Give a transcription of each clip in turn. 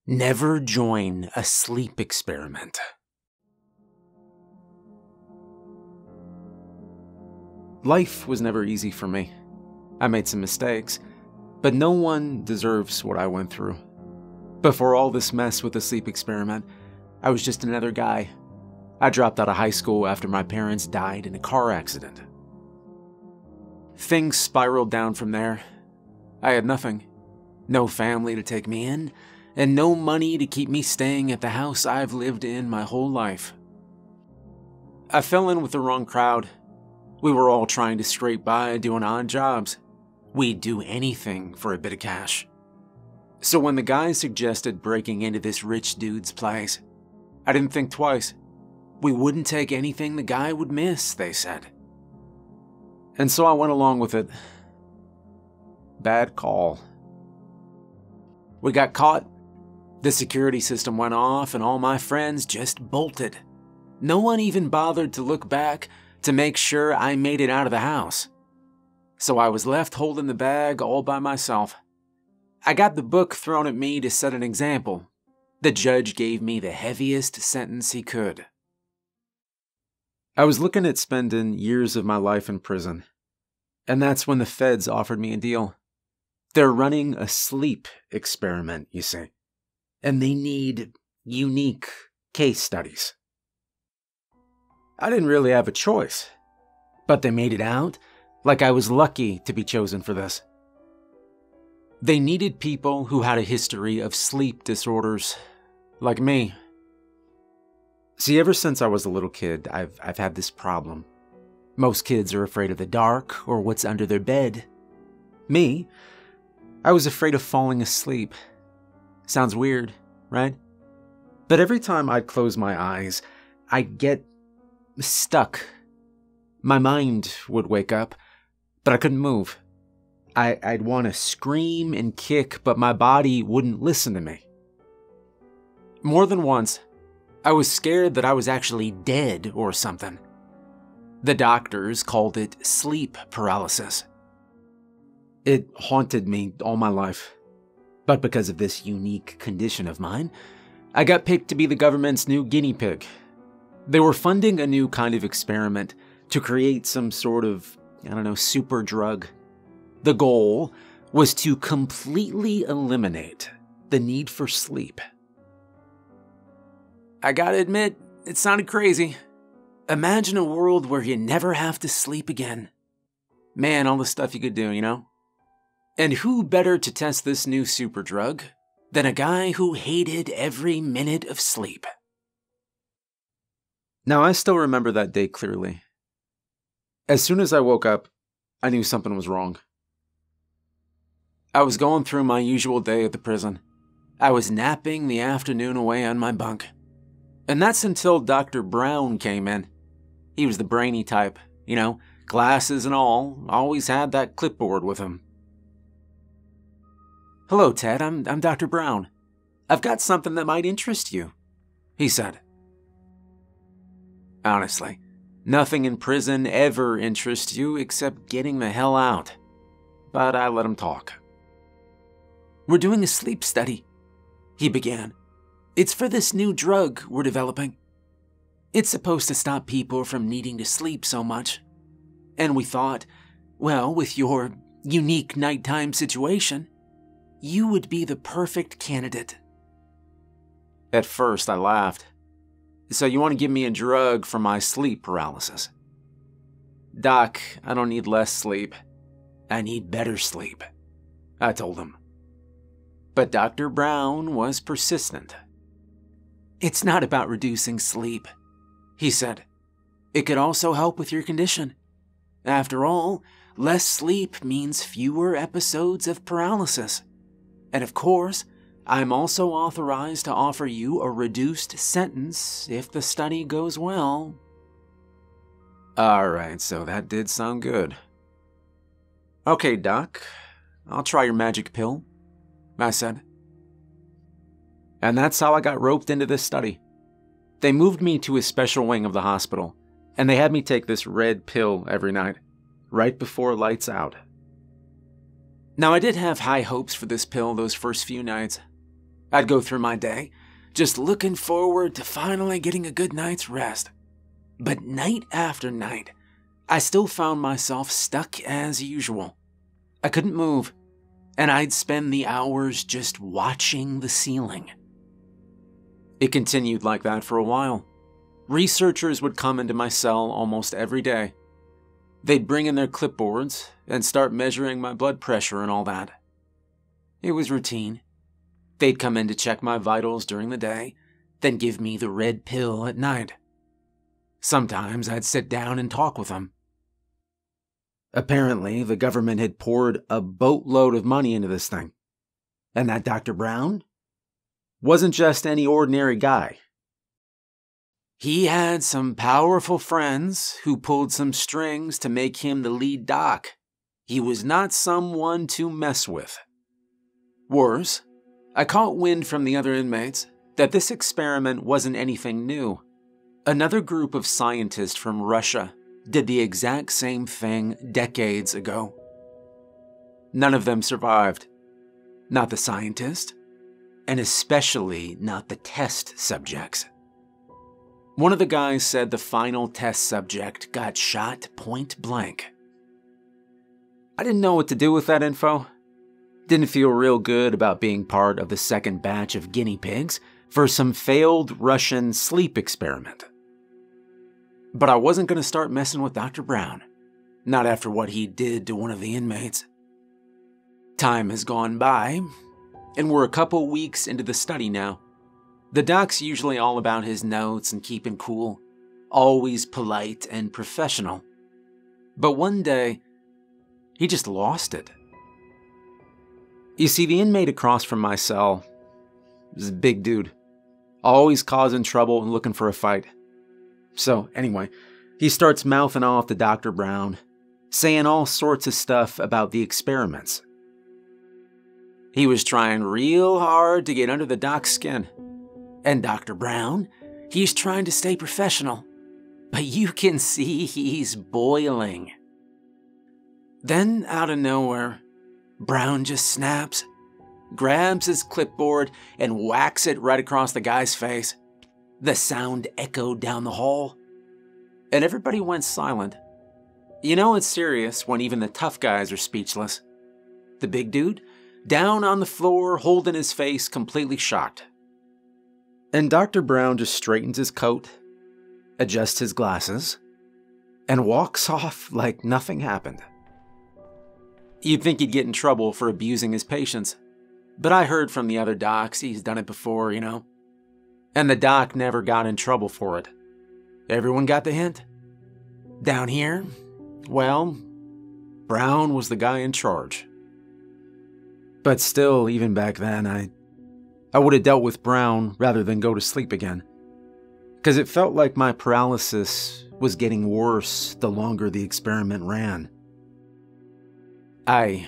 Never join a sleep experiment. Life was never easy for me. I made some mistakes, but no one deserves what I went through. Before all this mess with the sleep experiment, I was just another guy. I dropped out of high school after my parents died in a car accident. Things spiraled down from there. I had nothing. No family to take me in, and no money to keep me staying at the house I've lived in my whole life. I fell in with the wrong crowd. We were all trying to scrape by doing odd jobs. We'd do anything for a bit of cash. So when the guys suggested breaking into this rich dude's place, I didn't think twice. We wouldn't take anything the guy would miss, they said. And so I went along with it. Bad call. We got caught. The security system went off and all my friends just bolted. No one even bothered to look back to make sure I made it out of the house. So I was left holding the bag all by myself. I got the book thrown at me to set an example. The judge gave me the heaviest sentence he could. I was looking at spending years of my life in prison. And that's when the feds offered me a deal. They're running a sleep experiment, you see. And they need unique case studies. I didn't really have a choice. But they made it out like I was lucky to be chosen for this. They needed people who had a history of sleep disorders, like me. See, ever since I was a little kid, I've had this problem. Most kids are afraid of the dark or what's under their bed. Me, I was afraid of falling asleep. Sounds weird, right? But every time I'd close my eyes, I'd get stuck. My mind would wake up, but I couldn't move. I'd want to scream and kick, but my body wouldn't listen to me. More than once, I was scared that I was actually dead or something. The doctors called it sleep paralysis. It haunted me all my life. But because of this unique condition of mine, I got picked to be the government's new guinea pig. They were funding a new kind of experiment to create some sort of, super drug. The goal was to completely eliminate the need for sleep. I gotta admit, it sounded crazy. Imagine a world where you never have to sleep again. Man, all the stuff you could do, you know? And who better to test this new super drug than a guy who hated every minute of sleep? Now, I still remember that day clearly. As soon as I woke up, I knew something was wrong. I was going through my usual day at the prison. I was napping the afternoon away on my bunk. And that's until Dr. Brown came in. He was the brainy type, glasses and all, always had that clipboard with him. "Hello, Ted, I'm Dr. Brown. I've got something that might interest you," he said. Honestly, nothing in prison ever interests you except getting the hell out. But I let him talk. "We're doing a sleep study," he began. "It's for this new drug we're developing. It's supposed to stop people from needing to sleep so much. And we thought, well, with your unique nighttime situation, you would be the perfect candidate." At first, I laughed. "So you want to give me a drug for my sleep paralysis?" "Doc, I don't need less sleep. I need better sleep," I told him. But Dr. Brown was persistent. "It's not about reducing sleep," he said. "It could also help with your condition. After all, less sleep means fewer episodes of paralysis. And of course, I'm also authorized to offer you a reduced sentence if the study goes well." Alright, so that did sound good. "Okay, Doc, I'll try your magic pill," I said. And that's how I got roped into this study. They moved me to a special wing of the hospital, and they had me take this red pill every night, right before lights out. Now, I did have high hopes for this pill those first few nights. I'd go through my day, just looking forward to finally getting a good night's rest. But night after night, I still found myself stuck as usual. I couldn't move, and I'd spend the hours just watching the ceiling. It continued like that for a while. Researchers would come into my cell almost every day. They'd bring in their clipboards and start measuring my blood pressure and all that. It was routine. They'd come in to check my vitals during the day, then give me the red pill at night. Sometimes I'd sit down and talk with them. Apparently, the government had poured a boatload of money into this thing. And that Dr. Brown wasn't just any ordinary guy. He had some powerful friends who pulled some strings to make him the lead doc. He was not someone to mess with. Worse, I caught wind from the other inmates that this experiment wasn't anything new. Another group of scientists from Russia did the exact same thing decades ago. None of them survived. Not the scientist, and especially not the test subjects. One of the guys said the final test subject got shot point blank. I didn't know what to do with that info. Didn't feel real good about being part of the second batch of guinea pigs for some failed Russian sleep experiment. But I wasn't going to start messing with Dr. Brown, not after what he did to one of the inmates. Time has gone by, and we're a couple weeks into the study now. The doc's usually all about his notes and keeping cool, always polite and professional. But one day, he just lost it. You see, the inmate across from my cell is a big dude, always causing trouble and looking for a fight. So anyway, he starts mouthing off to Dr. Brown, saying all sorts of stuff about the experiments. He was trying real hard to get under the doc's skin. And Dr. Brown, he's trying to stay professional, but you can see he's boiling. Then, out of nowhere, Brown just snaps, grabs his clipboard, and whacks it right across the guy's face. The sound echoed down the hall, and everybody went silent. You know it's serious when even the tough guys are speechless. The big dude, down on the floor, holding his face, completely shocked. And Dr. Brown just straightens his coat, adjusts his glasses, and walks off like nothing happened. You'd think he'd get in trouble for abusing his patients, but I heard from the other docs he's done it before, you know. And the doc never got in trouble for it. Everyone got the hint? Down here, well, Brown was the guy in charge. But still, even back then, I would have dealt with Brown rather than go to sleep again. Because it felt like my paralysis was getting worse the longer the experiment ran. I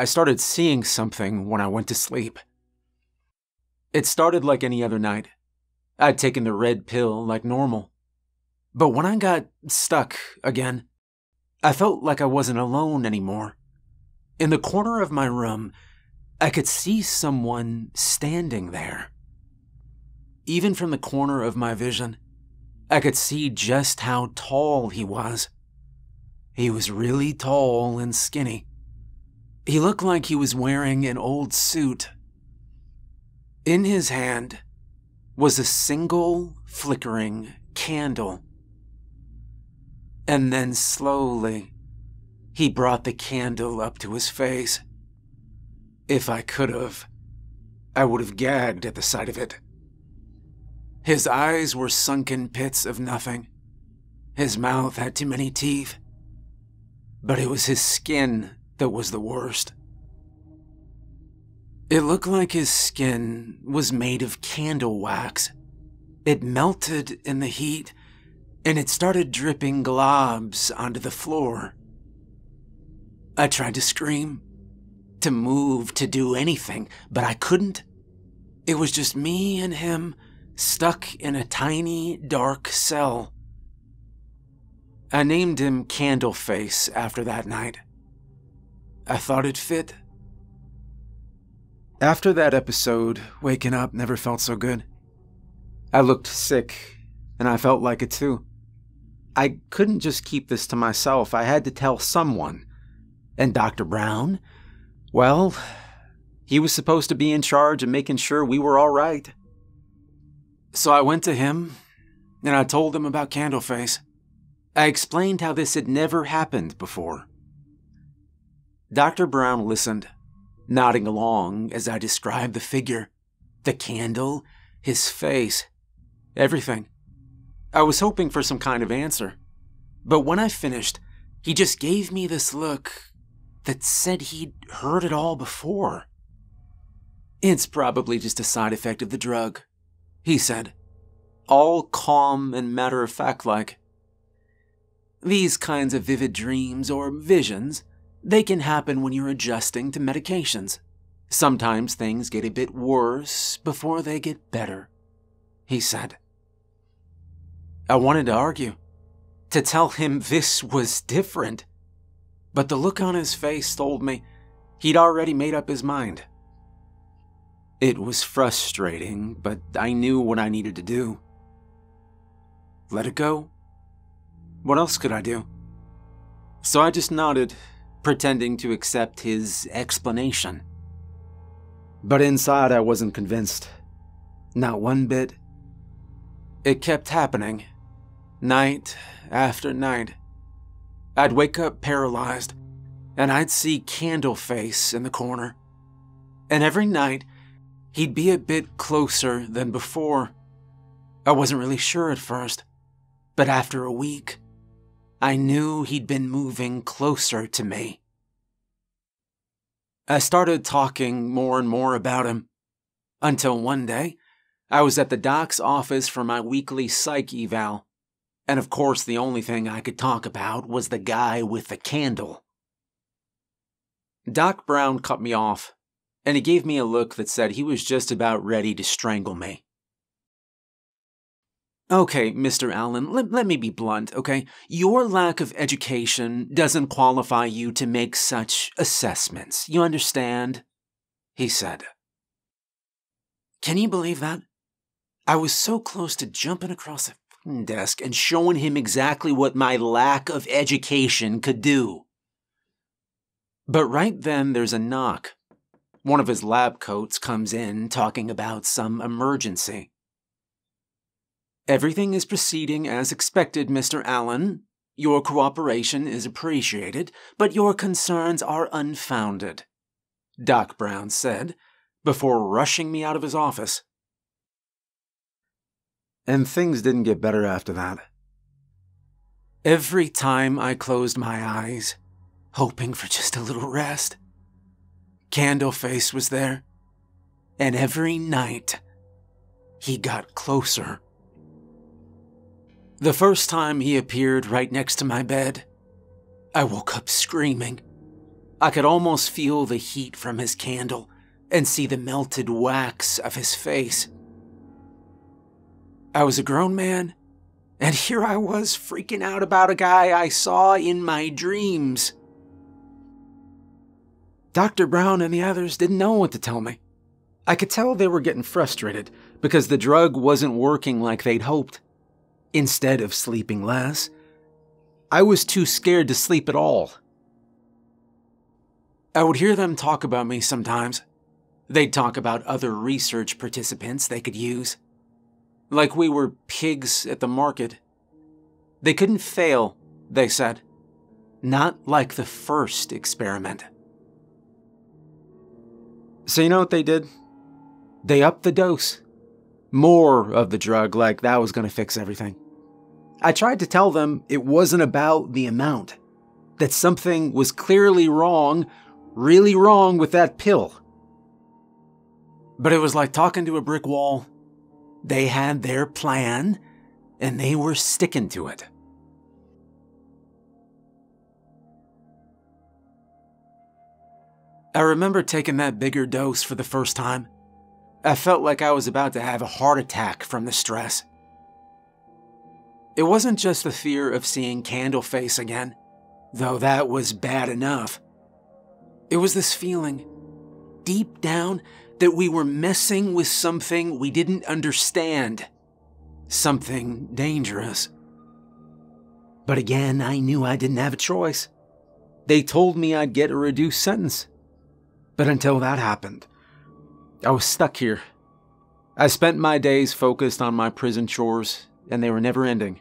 started seeing something when I went to sleep. It started like any other night. I'd taken the red pill like normal. But when I got stuck again, I felt like I wasn't alone anymore. In the corner of my room, I could see someone standing there. Even from the corner of my vision, I could see just how tall he was. He was really tall and skinny. He looked like he was wearing an old suit. In his hand was a single flickering candle. And then slowly, he brought the candle up to his face. If I could have, I would have gagged at the sight of it. His eyes were sunken pits of nothing. His mouth had too many teeth. But it was his skin that was the worst. It looked like his skin was made of candle wax. It melted in the heat, and it started dripping globs onto the floor. I tried to scream, to move, to do anything, but I couldn't. It was just me and him, stuck in a tiny, dark cell. I named him Candleface after that night. I thought it fit. After that episode, waking up never felt so good. I looked sick, and I felt like it too. I couldn't just keep this to myself. I had to tell someone. And Dr. Brown? Well, he was supposed to be in charge of making sure we were all right. So I went to him, and I told him about Candleface. I explained how this had never happened before. Dr. Brown listened, nodding along as I described the figure, the candle, his face, everything. I was hoping for some kind of answer, but when I finished, he just gave me this look that said he'd heard it all before. It's probably just a side effect of the drug, he said, all calm and matter-of-fact-like. These kinds of vivid dreams or visions, they can happen when you're adjusting to medications. Sometimes things get a bit worse before they get better, he said. I wanted to argue, to tell him this was different, but the look on his face told me he'd already made up his mind. It was frustrating, but I knew what I needed to do. Let it go? What else could I do? So I just nodded, pretending to accept his explanation. But inside I wasn't convinced. Not one bit. It kept happening, night after night. I'd wake up paralyzed, and I'd see Candleface in the corner. And every night, he'd be a bit closer than before. I wasn't really sure at first, but after a week, I knew he'd been moving closer to me. I started talking more and more about him, until one day, I was at the doc's office for my weekly psych eval, and of course the only thing I could talk about was the guy with the candle. Doc Brown cut me off, and he gave me a look that said he was just about ready to strangle me. Okay, Mr. Allen, let me be blunt, okay? Your lack of education doesn't qualify you to make such assessments. You understand? He said. Can you believe that? I was so close to jumping across the desk and showing him exactly what my lack of education could do. But right then there's a knock. One of his lab coats comes in talking about some emergency. Everything is proceeding as expected, Mr. Allen. Your cooperation is appreciated, but your concerns are unfounded, Doc Brown said, before rushing me out of his office. And things didn't get better after that. Every time I closed my eyes, hoping for just a little rest, Candleface was there, and every night, he got closer. The first time he appeared right next to my bed, I woke up screaming. I could almost feel the heat from his candle and see the melted wax of his face. I was a grown man, and here I was freaking out about a guy I saw in my dreams. Dr. Brown and the others didn't know what to tell me. I could tell they were getting frustrated because the drug wasn't working like they'd hoped. Instead of sleeping less, I was too scared to sleep at all. I would hear them talk about me sometimes. They'd talk about other research participants they could use. Like we were pigs at the market. They couldn't fail, they said. Not like the first experiment. So you know what they did? They upped the dose. More of the drug, like that was going to fix everything. I tried to tell them it wasn't about the amount. That something was clearly wrong, really wrong with that pill. But it was like talking to a brick wall. They had their plan, and they were sticking to it. I remember taking that bigger dose for the first time. I felt like I was about to have a heart attack from the stress. It wasn't just the fear of seeing Candleface again, though that was bad enough. It was this feeling, deep down, that we were messing with something we didn't understand. Something dangerous. But again, I knew I didn't have a choice. They told me I'd get a reduced sentence. But until that happened, I was stuck here. I spent my days focused on my prison chores, and they were never ending.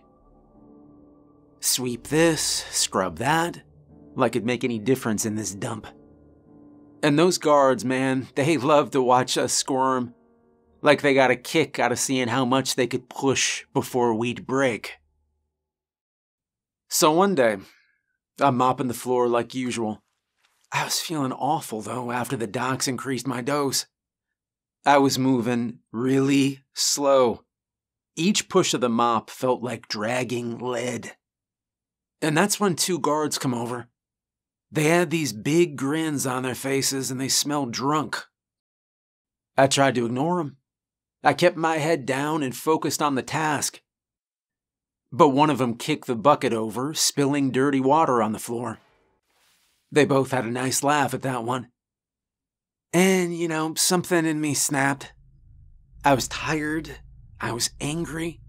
Sweep this, scrub that, like it'd make any difference in this dump. And those guards, man, they love to watch us squirm. Like they got a kick out of seeing how much they could push before we'd break. So one day, I'm mopping the floor like usual. I was feeling awful, though, after the docs increased my dose. I was moving really slow. Each push of the mop felt like dragging lead. And that's when 2 guards come over. They had these big grins on their faces and they smelled drunk. I tried to ignore them. I kept my head down and focused on the task. But one of them kicked the bucket over, spilling dirty water on the floor. They both had a nice laugh at that one. And, something in me snapped. I was tired, I was angry,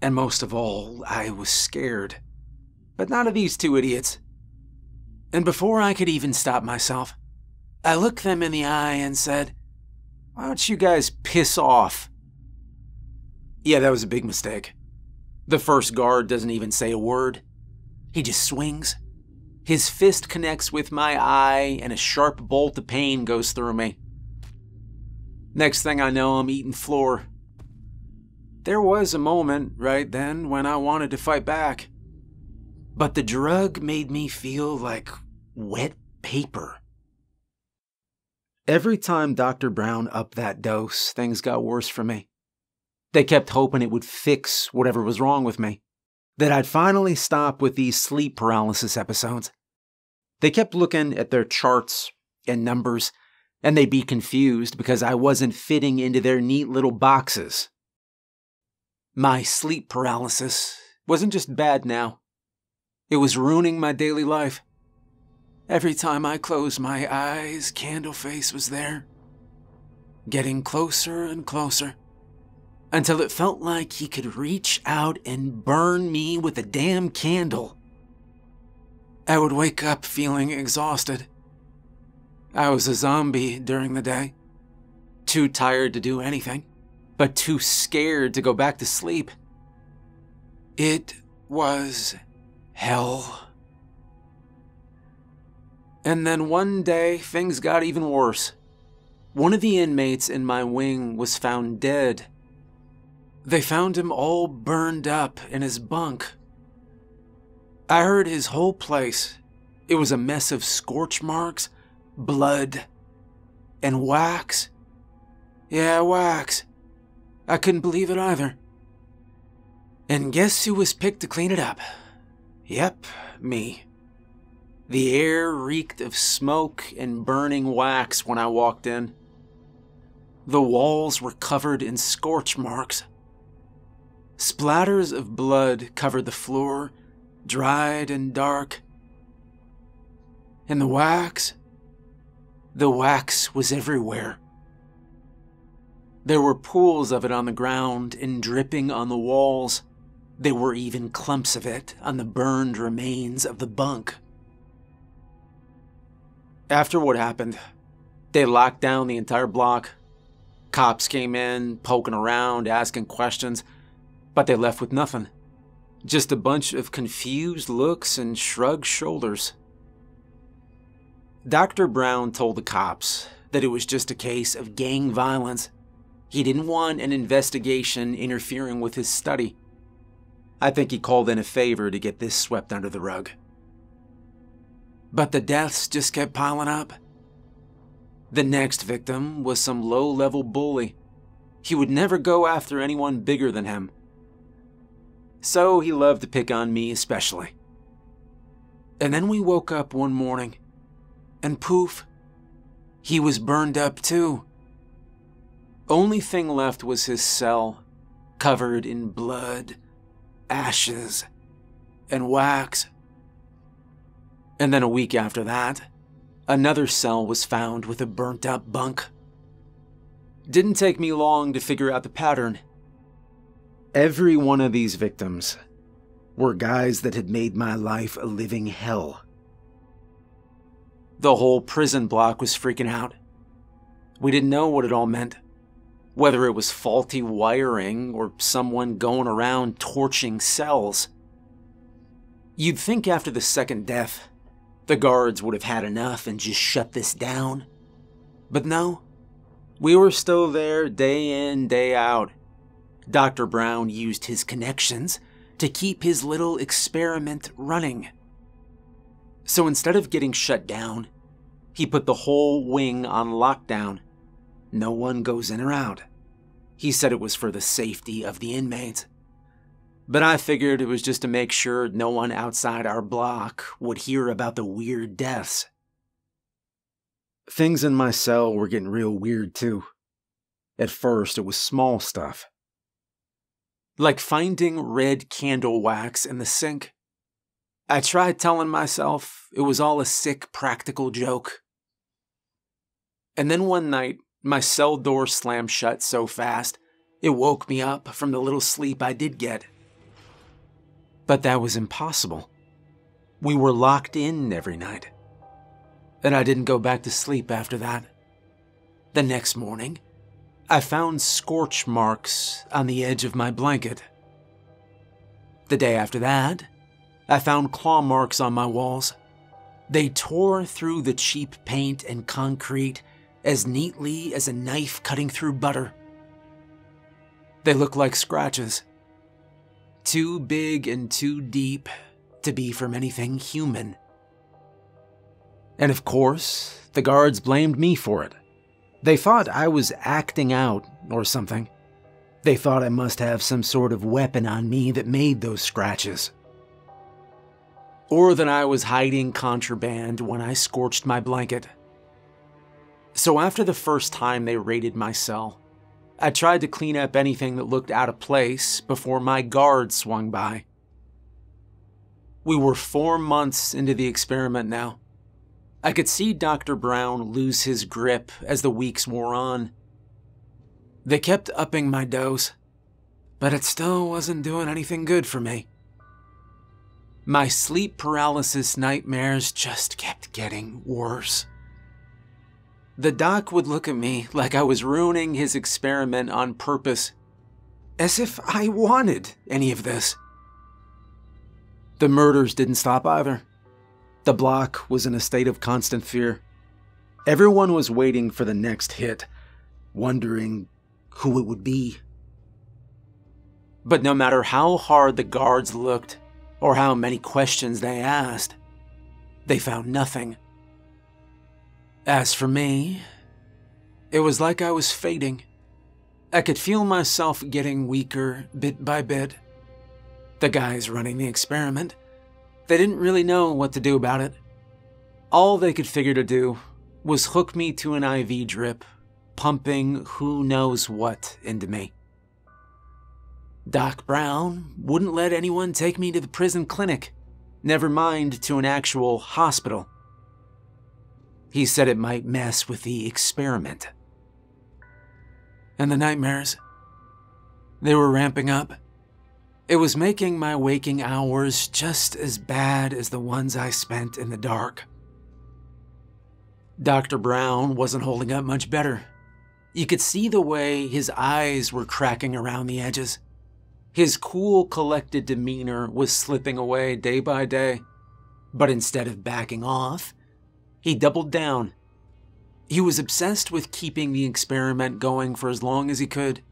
and most of all, I was scared. But not of these 2 idiots. And before I could even stop myself, I looked them in the eye and said, "Why don't you guys piss off?" Yeah, that was a big mistake. The first guard doesn't even say a word. He just swings. His fist connects with my eye, and a sharp bolt of pain goes through me. Next thing I know, I'm eating floor. There was a moment right then when I wanted to fight back. But the drug made me feel like wet paper. Every time Dr. Brown upped that dose, things got worse for me. They kept hoping it would fix whatever was wrong with me, that I'd finally stop with these sleep paralysis episodes. They kept looking at their charts and numbers, and they'd be confused because I wasn't fitting into their neat little boxes. My sleep paralysis wasn't just bad now. It was ruining my daily life. Every time I closed my eyes, Candleface was there, getting closer and closer, until it felt like he could reach out and burn me with a damn candle. I would wake up feeling exhausted. I was a zombie during the day, too tired to do anything, but too scared to go back to sleep. It was hell. And then one day, things got even worse. One of the inmates in my wing was found dead. They found him all burned up in his bunk. I heard his whole place. It was a mess of scorch marks, blood, and wax. Yeah, wax. I couldn't believe it either. And guess who was picked to clean it up? Yep, me. The air reeked of smoke and burning wax when I walked in. The walls were covered in scorch marks. Splatters of blood covered the floor, dried and dark. And the wax was everywhere. There were pools of it on the ground and dripping on the walls. There were even clumps of it on the burned remains of the bunk. After what happened, they locked down the entire block. Cops came in, poking around, asking questions, but they left with nothing. Just a bunch of confused looks and shrugged shoulders. Dr. Brown told the cops that it was just a case of gang violence. He didn't want an investigation interfering with his study. I think he called in a favor to get this swept under the rug. But the deaths just kept piling up. The next victim was some low-level bully. He would never go after anyone bigger than him. So he loved to pick on me especially. And then we woke up one morning, and poof, he was burned up too. Only thing left was his cell, covered in blood, ashes, and wax. And then a week after that, another cell was found with a burnt-up bunk. Didn't take me long to figure out the pattern. Every one of these victims were guys that had made my life a living hell. The whole prison block was freaking out. We didn't know what it all meant. Whether it was faulty wiring or someone going around torching cells. You'd think after the second death, the guards would have had enough and just shut this down. But no, we were still there day in, day out. Dr. Brown used his connections to keep his little experiment running. So instead of getting shut down, he put the whole wing on lockdown. No one goes in or out. He said it was for the safety of the inmates. But I figured it was just to make sure no one outside our block would hear about the weird deaths. Things in my cell were getting real weird too. At first, it was small stuff. Like finding red candle wax in the sink. I tried telling myself it was all a sick practical joke. And then one night, my cell door slammed shut so fast, it woke me up from the little sleep I did get. But that was impossible. We were locked in every night. And I didn't go back to sleep after that. The next morning, I found scorch marks on the edge of my blanket. The day after that, I found claw marks on my walls. They tore through the cheap paint and concrete as neatly as a knife cutting through butter. They look like scratches. Too big and too deep to be from anything human. And of course, the guards blamed me for it. They thought I was acting out or something. They thought I must have some sort of weapon on me that made those scratches. Or that I was hiding contraband when I scorched my blanket. So after the first time they raided my cell, I tried to clean up anything that looked out of place before my guard swung by. We were 4 months into the experiment now. I could see Dr. Brown lose his grip as the weeks wore on. They kept upping my dose, but it still wasn't doing anything good for me. My sleep paralysis nightmares just kept getting worse. The doc would look at me like I was ruining his experiment on purpose, as if I wanted any of this. The murders didn't stop either. The block was in a state of constant fear. Everyone was waiting for the next hit, wondering who it would be. But no matter how hard the guards looked, or how many questions they asked, they found nothing. As for me, it was like I was fading. I could feel myself getting weaker bit by bit. The guys running the experiment, they didn't really know what to do about it. All they could figure to do was hook me to an IV drip, pumping who knows what into me. Doc Brown wouldn't let anyone take me to the prison clinic, never mind to an actual hospital. He said it might mess with the experiment. And the nightmares, they were ramping up. It was making my waking hours just as bad as the ones I spent in the dark. Dr. Brown wasn't holding up much better. You could see the way his eyes were cracking around the edges. His cool, collected demeanor was slipping away day by day. But instead of backing off, he doubled down. He was obsessed with keeping the experiment going for as long as he could.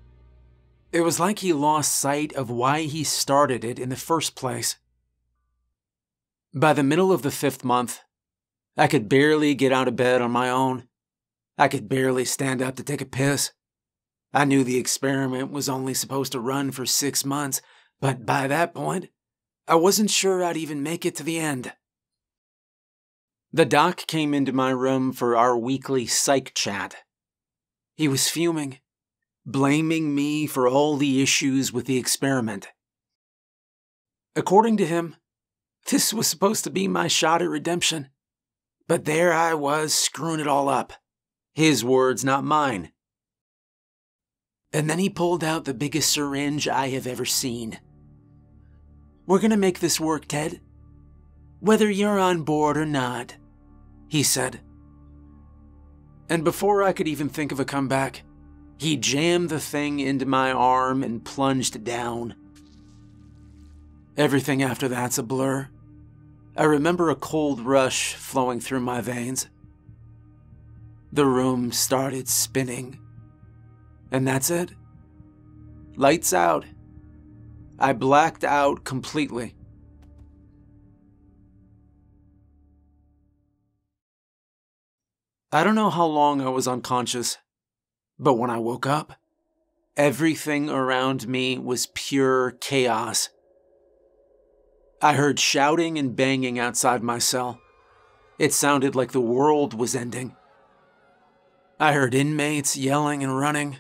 It was like he lost sight of why he started it in the first place. By the middle of the 5th month, I could barely get out of bed on my own. I could barely stand up to take a piss. I knew the experiment was only supposed to run for 6 months, but by that point, I wasn't sure I'd even make it to the end. The doc came into my room for our weekly psych chat. He was fuming, blaming me for all the issues with the experiment. According to him, this was supposed to be my shot at redemption. But there I was, screwing it all up. His words, not mine. And then he pulled out the biggest syringe I have ever seen. "We're gonna make this work, Ted. Whether you're on board or not," he said. And before I could even think of a comeback, he jammed the thing into my arm and plunged down. Everything after that's a blur. I remember a cold rush flowing through my veins. The room started spinning. And that's it. Lights out. I blacked out completely. I don't know how long I was unconscious, but when I woke up, everything around me was pure chaos. I heard shouting and banging outside my cell. It sounded like the world was ending. I heard inmates yelling and running,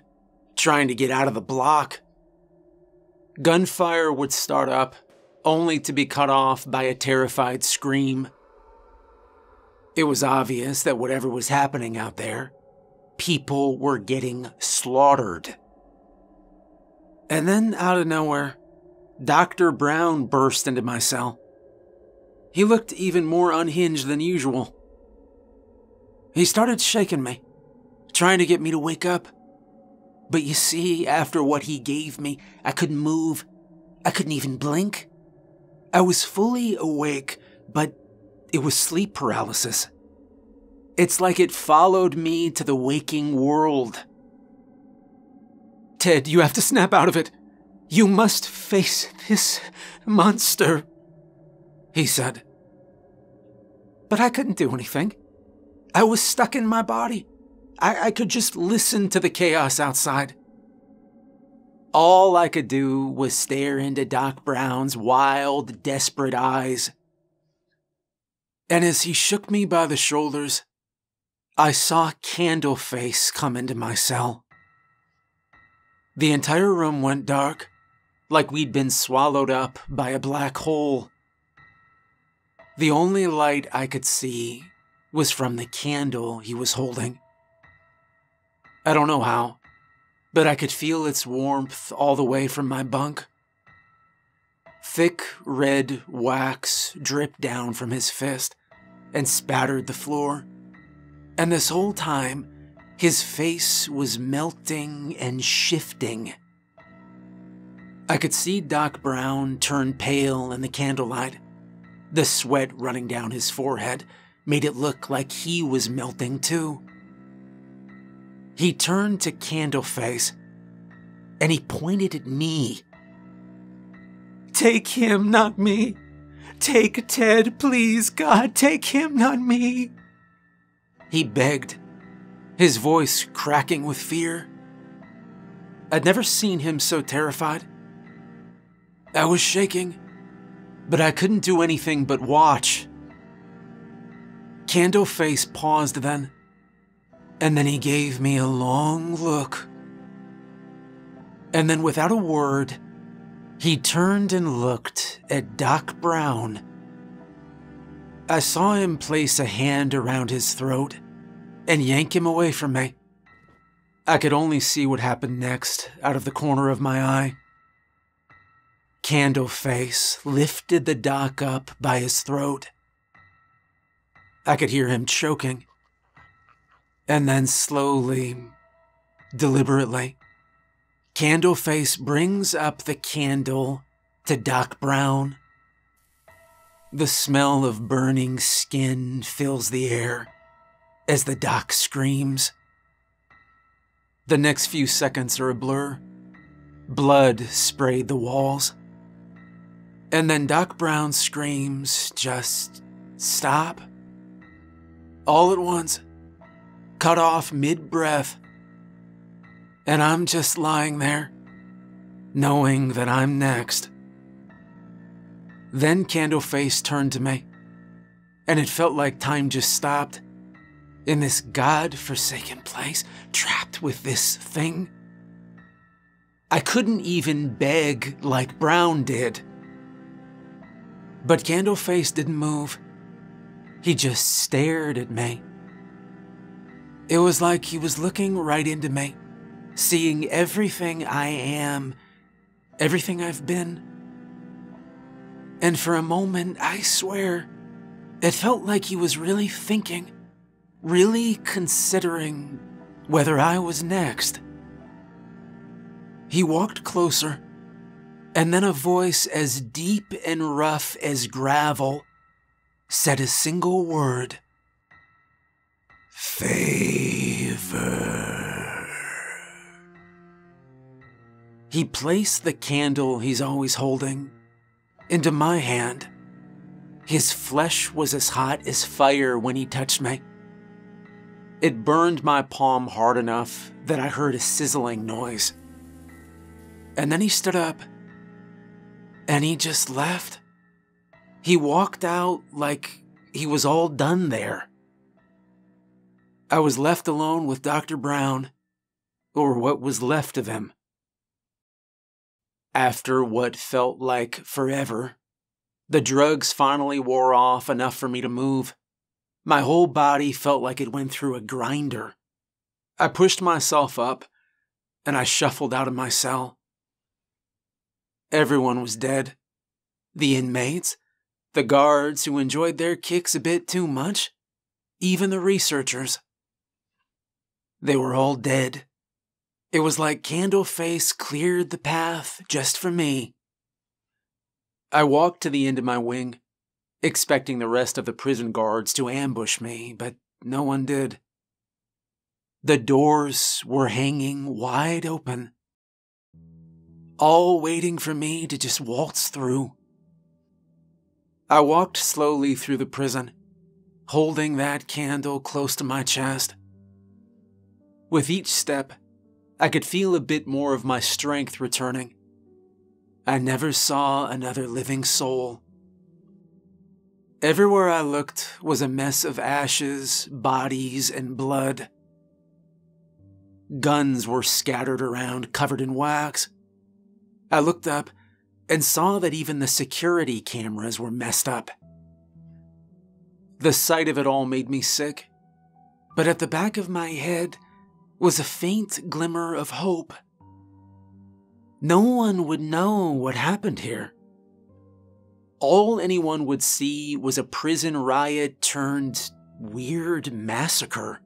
trying to get out of the block. Gunfire would start up, only to be cut off by a terrified scream. It was obvious that whatever was happening out there, people were getting slaughtered. And then, out of nowhere, Dr. Brown burst into my cell. He looked even more unhinged than usual. He started shaking me, trying to get me to wake up. But you see, after what he gave me, I couldn't move. I couldn't even blink. I was fully awake, but it was sleep paralysis. It's like it followed me to the waking world. "Ted, you have to snap out of it. You must face this monster," he said. But I couldn't do anything. I was stuck in my body. I could just listen to the chaos outside. All I could do was stare into Doc Brown's wild, desperate eyes. And as he shook me by the shoulders, I saw Candleface come into my cell. The entire room went dark, like we'd been swallowed up by a black hole. The only light I could see was from the candle he was holding. I don't know how, but I could feel its warmth all the way from my bunk. Thick red wax dripped down from his fist and spattered the floor. And this whole time, his face was melting and shifting. I could see Doc Brown turn pale in the candlelight. The sweat running down his forehead made it look like he was melting too. He turned to Candleface, and he pointed at me. "Take him, not me. Take Ted, please, God, take him, not me," he begged, his voice cracking with fear. I'd never seen him so terrified. I was shaking, but I couldn't do anything but watch. Candleface paused then, and then he gave me a long look. And then without a word, he turned and looked at Doc Brown. I saw him place a hand around his throat and yank him away from me. I could only see what happened next out of the corner of my eye. Candleface lifted the doc up by his throat. I could hear him choking. And then slowly, deliberately, Candleface brings up the candle to Doc Brown. The smell of burning skin fills the air as the doc screams. The next few seconds are a blur. Blood sprayed the walls. And then Doc Brown's screams just stop. All at once, cut off mid-breath. And I'm just lying there, knowing that I'm next. Then Candleface turned to me, and it felt like time just stopped. In this god-forsaken place, trapped with this thing. I couldn't even beg like Brown did. But Candleface didn't move. He just stared at me. It was like he was looking right into me, seeing everything I am, everything I've been. And for a moment, I swear, it felt like he was really thinking, really considering whether I was next. He walked closer, and then a voice as deep and rough as gravel said a single word. Favor. He placed the candle he's always holding into my hand. His flesh was as hot as fire when he touched me. It burned my palm hard enough that I heard a sizzling noise. And then he stood up, and he just left. He walked out like he was all done there. I was left alone with Dr. Brown, or what was left of him. After what felt like forever, the drugs finally wore off enough for me to move. My whole body felt like it went through a grinder. I pushed myself up, and I shuffled out of my cell. Everyone was dead. The inmates, the guards who enjoyed their kicks a bit too much, even the researchers. They were all dead. It was like Candleface cleared the path just for me. I walked to the end of my wing, expecting the rest of the prison guards to ambush me, but no one did. The doors were hanging wide open, all waiting for me to just waltz through. I walked slowly through the prison, holding that candle close to my chest. With each step, I could feel a bit more of my strength returning. I never saw another living soul. Everywhere I looked was a mess of ashes, bodies, and blood. Guns were scattered around, covered in wax. I looked up and saw that even the security cameras were messed up. The sight of it all made me sick, but at the back of my head was a faint glimmer of hope. No one would know what happened here. All anyone would see was a prison riot turned weird massacre.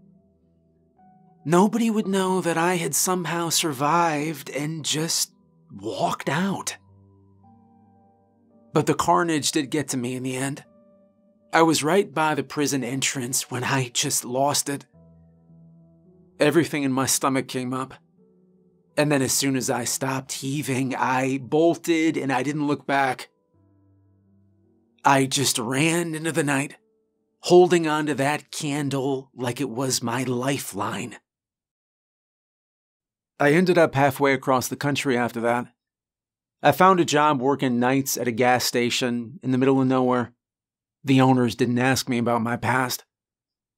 Nobody would know that I had somehow survived and just walked out. But the carnage did get to me in the end. I was right by the prison entrance when I just lost it. Everything in my stomach came up. And then as soon as I stopped heaving, I bolted and I didn't look back. I just ran into the night, holding onto that candle like it was my lifeline. I ended up halfway across the country after that. I found a job working nights at a gas station in the middle of nowhere. The owners didn't ask me about my past.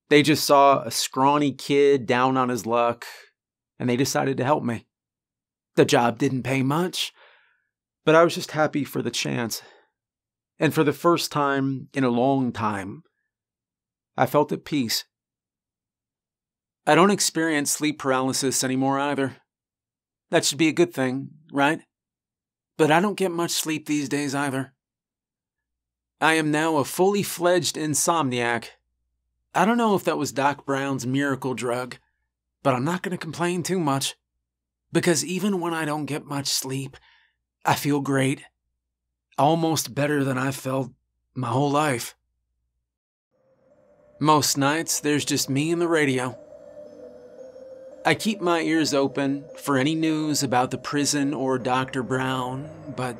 They just saw a scrawny kid down on his luck, and they decided to help me. The job didn't pay much, but I was just happy for the chance. And for the first time in a long time, I felt at peace. I don't experience sleep paralysis anymore either. That should be a good thing, right? But I don't get much sleep these days either. I am now a fully fledged insomniac. I don't know if that was Doc Brown's miracle drug, but I'm not going to complain too much. Because even when I don't get much sleep, I feel great. Almost better than I've felt my whole life. Most nights, there's just me and the radio. I keep my ears open for any news about the prison or Dr. Brown, but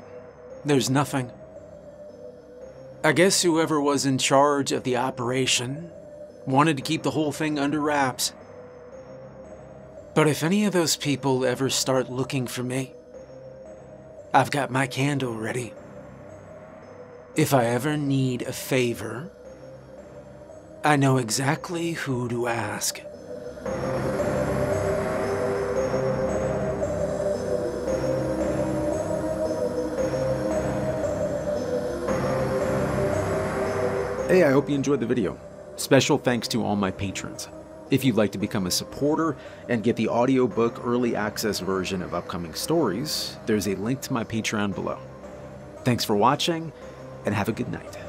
there's nothing. I guess whoever was in charge of the operation wanted to keep the whole thing under wraps. But if any of those people ever start looking for me, I've got my candle ready. If I ever need a favor, I know exactly who to ask. Hey, I hope you enjoyed the video. Special thanks to all my patrons. If you'd like to become a supporter and get the audiobook early access version of upcoming stories, there's a link to my Patreon below. Thanks for watching, and have a good night.